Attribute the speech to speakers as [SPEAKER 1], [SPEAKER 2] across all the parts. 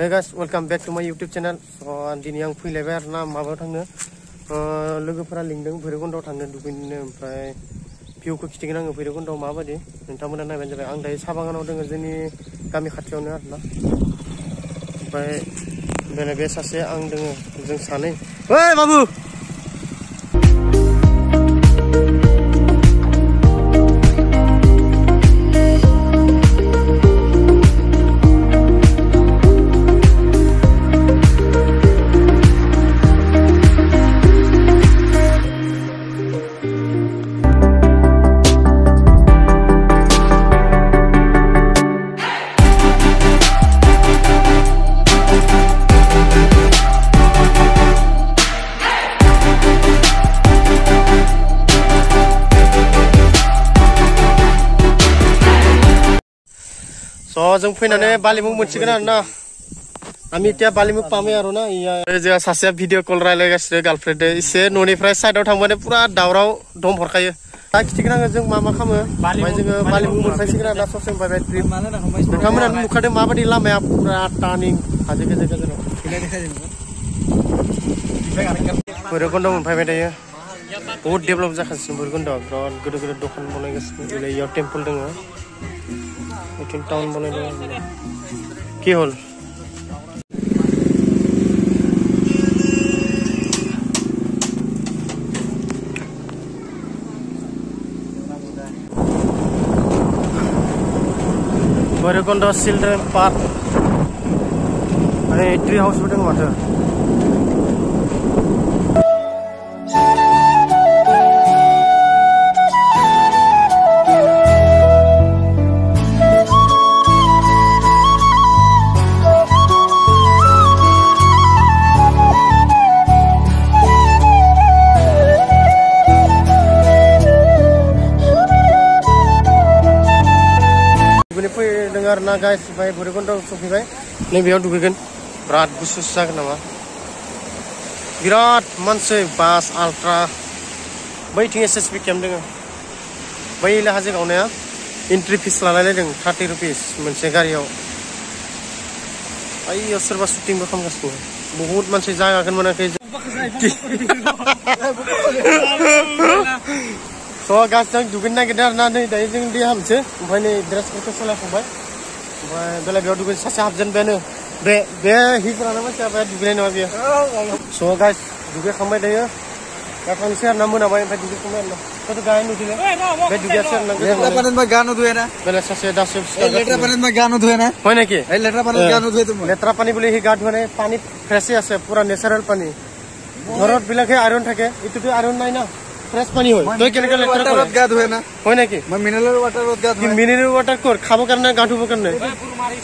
[SPEAKER 1] Hey guys, welcome back to my YouTube channel. So दिनै आं फैलायबाय आरोना माबायाव थांनो लोगोफोरा लिंदों भैरबकुन्दआव थांनो दुगैनो ओमफ्राय भिउखौ खिथिगोन आङो भैरबकुन्दआव माबायदि नोंथांमोना नायबानो जाबाय। आं दायो साहा बागानाव दङ जोंनि गामि खाथियावनो आरोना। ओमफ्राय बेनो बे सासे आं दङ जों सानै। ओइ बाबु जों फैनानै बालिमुख मोनसिगोन आरोना आं इতিয়া बालिमुख पामे आरोना जोंहा सासेया भिडिअ कल रायलायगासिनो गार्लफ्रेन्ड एसे न'निफ्राय साइडआव थांबानो पुरा दावराव दम हरखायो दा खिथिगोन आङो जों मा खालामो ओमफ्राय जोङो बालिमुख मोनफैसिगोन आरोना ससे बाय ट्रिप नोंथांमोना नुखादों माबायदि लामाया पुरा टार्निं हाजो गेजेर गेजेराव भैरबकुन्दआव मोनफैबाय दायो बहुत डेभेलप जागासिनो भैरबकुन्दआव बिराद गोदोर गोदोर दखान बनायगासिनो इयाव टेम्पल दङ टाउन बनायदों কি হল भैरबकुन्द चिल्ड्रेन पार्क ट्री हाउसबो दङ माथो ना गाइस भाई भैरबकुन्दआव सफैबाय नैबेयाव दुगैगोन बिराद गुसु जागोन नामा बिराद मानसि बास आल्ट्रा बैथिं एसएसबि केम्प दङ बै हाजो गावनाया एन्ट्रि फिस लालायलायदों 30 रुपिस मोनसे गारियाव आइयाव सोरबा शुटिंबो खालामगासिनो बहुत मानसि जागाखौनो मोनाखै स' गासैजों दुगैनो नागिरदों आरोना नै दायो जों देहा मोनसे ओमफ्राय नै ड्रेसफोरखौ सोलायखांबाय ओमफ्राय बेलाय बेयाव दुगैनो सासे हाबजेनबायानो बे हिफोरानो मानसिया बे दुगैनाय नङा बेयो स' गाइस दुगैखांबाय दायो दा थांसै आरोना मोनाबाय ओमफ्राय दुगैखांबाय आरोना थ' गाय नुदों बे दुगैयासै आरोना लेट्रा पानीत मैं गानो धुए ना बेलाय सासे दासो लेट्रा पानीत मैं गानो धुए ना হয় নাকি এই लेट्रा पानीत गानो धुए তুমি लेट्रा पानी বুলি হি গা ধুৱে নাই পানী ফ্ৰেশে আছে পুৰা নেচাৰেল পানী ঘৰত বিলাকে আইৰন থাকে ইটোটো আইৰন নাই না फ्रेश पानी होय तो केनेका लेटर वाटर गा धुए ना होय नाकी मैं मिनरल वाटर गा धुए मिनरल वाटर कोर खाबो करने गांठुबो करने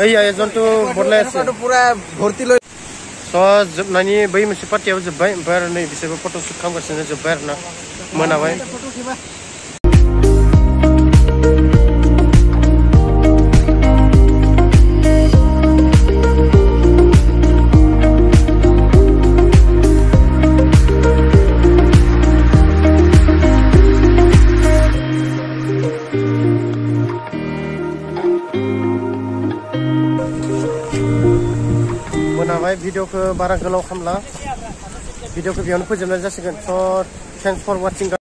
[SPEAKER 1] এই एजन्टु बदलाय আছে पुरा भर्ती ल सो जोबनायनि बै मोनसे पार्टियाव जोबबाय ओमफ्राय नै बिसोरबो फट' शुट खालामगासिनो जोबबाय आरोना मोनाबाय भिडिअ को बारा गोलाव खालामला भिडिअ को बेयावनो फोजोबनाय जासिगोन स' थेंक्स फर वाचिं